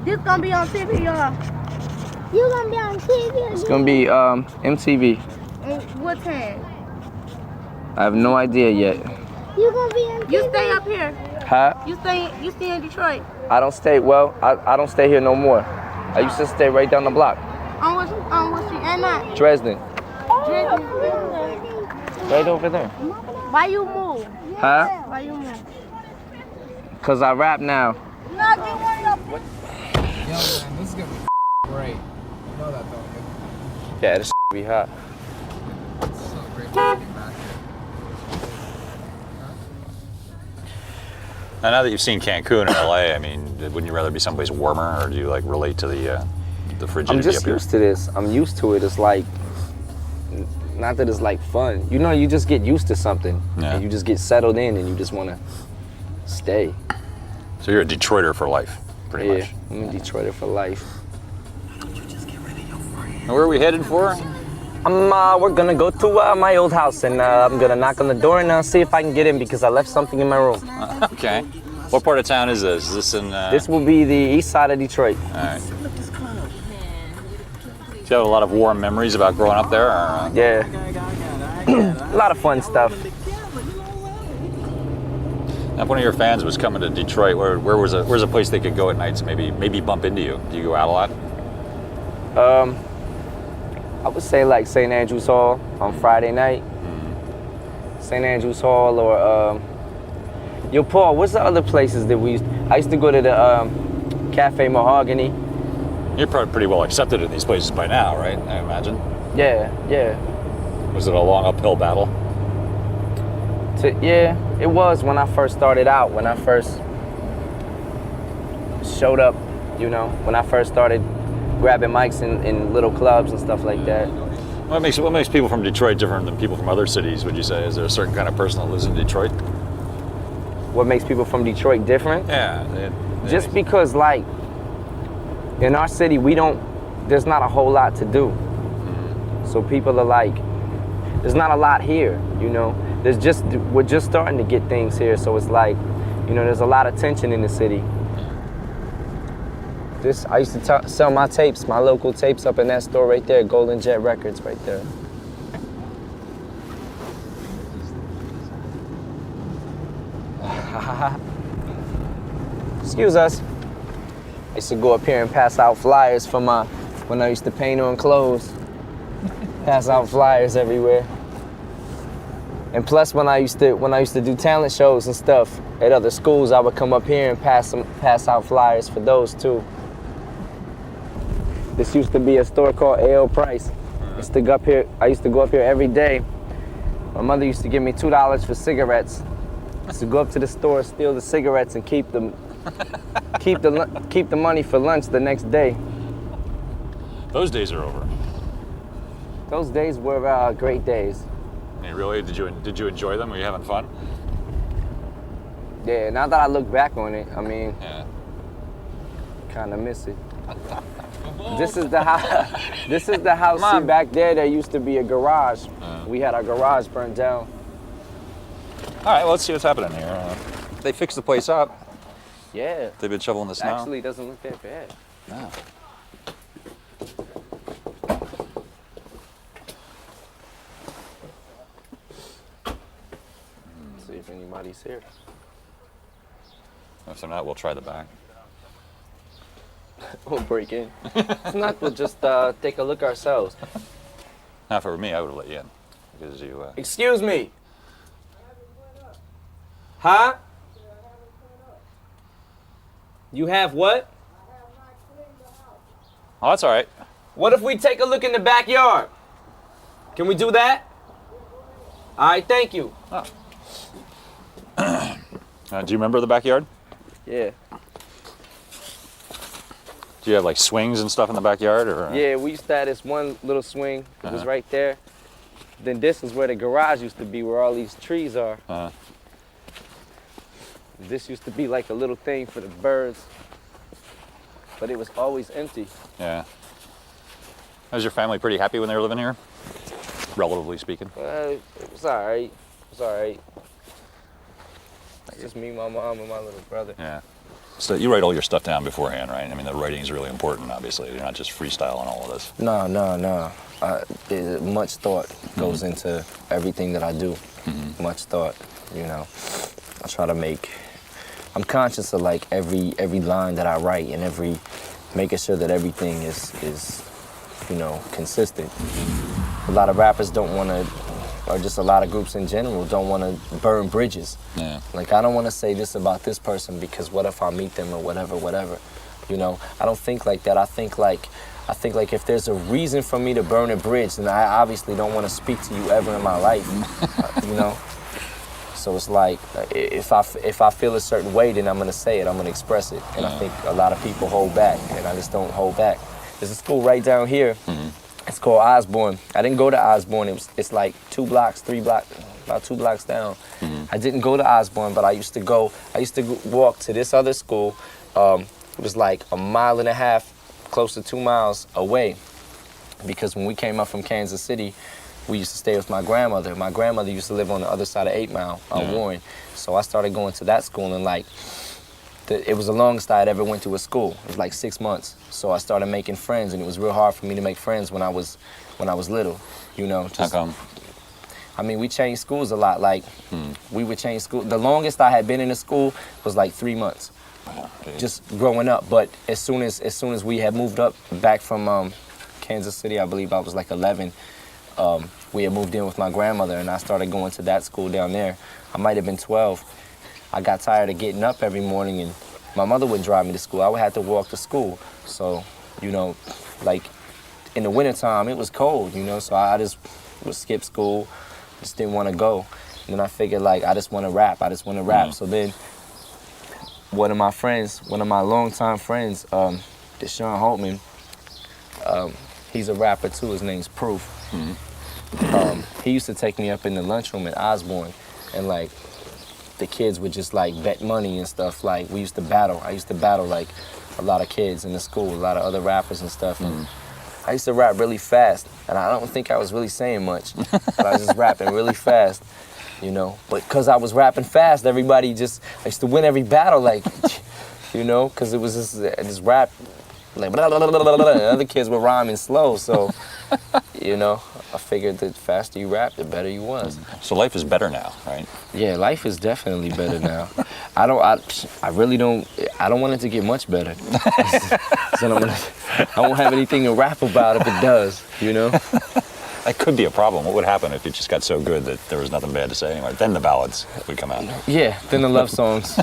This gonna be on TV, y'all. You gonna be on TV? It's gonna be MTV. What time? I have no idea yet. You gonna be on TV? You stay up here. Huh? You stay in Detroit. I don't stay. Well, I don't stay here no more. I used to stay right down the block. On what street? And not Dresden. Dresden. Right over there. Why you move? Huh? Why you move? Cause I rap now. No, get one of your. Yo, man, this is gonna be great. You know that, don't you? Yeah, this be hot. It's so great to be back here. Now that you've seen Cancun and LA, I mean, wouldn't you rather be someplace warmer, or do you like relate to the frigidity I'm just up here? used to this. I'm used to it. It's like, not that it's like fun. You know, you just get used to something, and you just get settled in, and you just want to stay. So you're a Detroiter for life, pretty much. Yeah, I'm a Detroiter for life. Now, where are we headed for? We're gonna go to my old house, and I'm gonna knock on the door and see if I can get in because I left something in my room. Okay. What part of town is this? Is this in? This will be the east side of Detroit. All right. Do you have a lot of warm memories about growing up there? Or, Yeah. A lot of fun stuff. Now, if one of your fans was coming to Detroit, where's a place they could go at nights? Maybe bump into you. Do you go out a lot? I would say like St. Andrew's Hall on Friday night. St. Andrew's Hall or Yo, Paul, what's the other places that I used to go to the Cafe Mahogany. You're probably pretty well accepted in these places by now, right? I imagine. Yeah. Was it a long uphill battle? Yeah, it was when I first started out, when I first showed up, you know, when I first started grabbing mics in little clubs and stuff like that. What makes people from Detroit different than people from other cities, would you say? Is there a certain kind of person that lives in Detroit? What makes people from Detroit different? Yeah. Just because, like, in our city, there's not a whole lot to do. So people are like, there's not a lot here, you know? We're just starting to get things here, so it's like, you know, there's a lot of tension in the city. I used to sell my tapes, my local tapes up in that store right there, Golden Jet Records right there. Excuse us. I used to go up here and pass out flyers when I used to paint on clothes. Pass out flyers everywhere. And plus, when I used to do talent shows and stuff at other schools, I would come up here and pass out flyers for those too. This used to be a store called A.L. Price. I used to go up here every day. My mother used to give me $2 for cigarettes. I used to go up to the store, steal the cigarettes, and keep the money for lunch the next day. Those days are over. Those days were great days. Hey, really? Did you enjoy them? Were you having fun? Yeah, now that I look back on it, I mean, kind of miss it. This is the house. This is the house. See, back there used to be a garage. We had our garage burnt down. All right, well, let's see what's happening here. They fixed the place up. Yeah. They've been shoveling the snow. Actually, it doesn't look that bad. No. Let's see if anybody's here. If they're not, we'll try the back. We'll break in. If not, we'll just take a look ourselves. Now, if it were me, I would have let you in. Because you... Excuse me. Huh? You have what? Oh, that's all right. What if we take a look in the backyard? Can we do that? All right, thank you. Oh. Do you remember the backyard? Yeah. Do you have like swings and stuff in the backyard, or? Yeah, we used to have this one little swing. It was right there. Then this is where the garage used to be, where all these trees are. This used to be like a little thing for the birds, but it was always empty. Yeah. Was your family pretty happy when they were living here? Relatively speaking. It was all right. It was all right. It's just me, my mom, and my little brother. Yeah. So you write all your stuff down beforehand, right? I mean, the writing is really important, obviously. You're not just freestyling all of this. No. Much thought goes into everything that I do. Much thought, you know. I try to I'm conscious of like every line that I write and making sure that everything is you know, consistent. A lot of rappers don't want to, or just a lot of groups in general don't want to burn bridges. Yeah. Like, I don't want to say this about this person because what if I meet them or whatever. You know, I don't think like that. I think like if there's a reason for me to burn a bridge, then I obviously don't want to speak to you ever in my life. You know. So it's like if I feel a certain way, then I'm gonna say it. I'm gonna express it. And I think a lot of people hold back, and I just don't hold back. There's a school right down here. It's called Osborne. I didn't go to Osborne. It's like 3 blocks, about 2 blocks down. I didn't go to Osborne, but I used to walk to this other school. It was like 1.5 miles, close to 2 miles away. Because when we came up from Kansas City, we used to stay with my grandmother. My grandmother used to live on the other side of 8 Mile on Warren. So I started going to that school, and like, it was the longest I had ever went to a school. It was like 6 months. So I started making friends, and it was real hard for me to make friends when I was little, you know. How come? I mean, we changed schools a lot. Like, we would change school. The longest I had been in a school was like 3 months, just growing up. But as soon as we had moved up back from Kansas City, I believe I was like 11. We had moved in with my grandmother, and I started going to that school down there. I might have been 12. I got tired of getting up every morning, and my mother would drive me to school. I would have to walk to school. So, you know, like in the wintertime, it was cold, you know, so I just would skip school, just didn't want to go. And then I figured, like, I just want to rap. So then one of my longtime friends, Deshaun Holtman, he's a rapper too. His name's Proof. He used to take me up in the lunchroom at Osborne, and like the kids would just like bet money and stuff. Like, we used to battle. I used to battle like a lot of kids in the school, a lot of other rappers and stuff. And I used to rap really fast, and I don't think I was really saying much, but I was just rapping really fast, you know. But because I was rapping fast, everybody I used to win every battle, like, you know, because it was this rap. Like, blah, blah, blah, blah, blah. And other kids were rhyming slow, so, you know, I figured the faster you rap, the better you was. So life is better now, right? Yeah, life is definitely better now. I don't want it to get much better. So I won't have anything to rap about if it does, you know? That could be a problem. What would happen if it just got so good that there was nothing bad to say anymore? Then the ballads would come out. Yeah, then the love songs.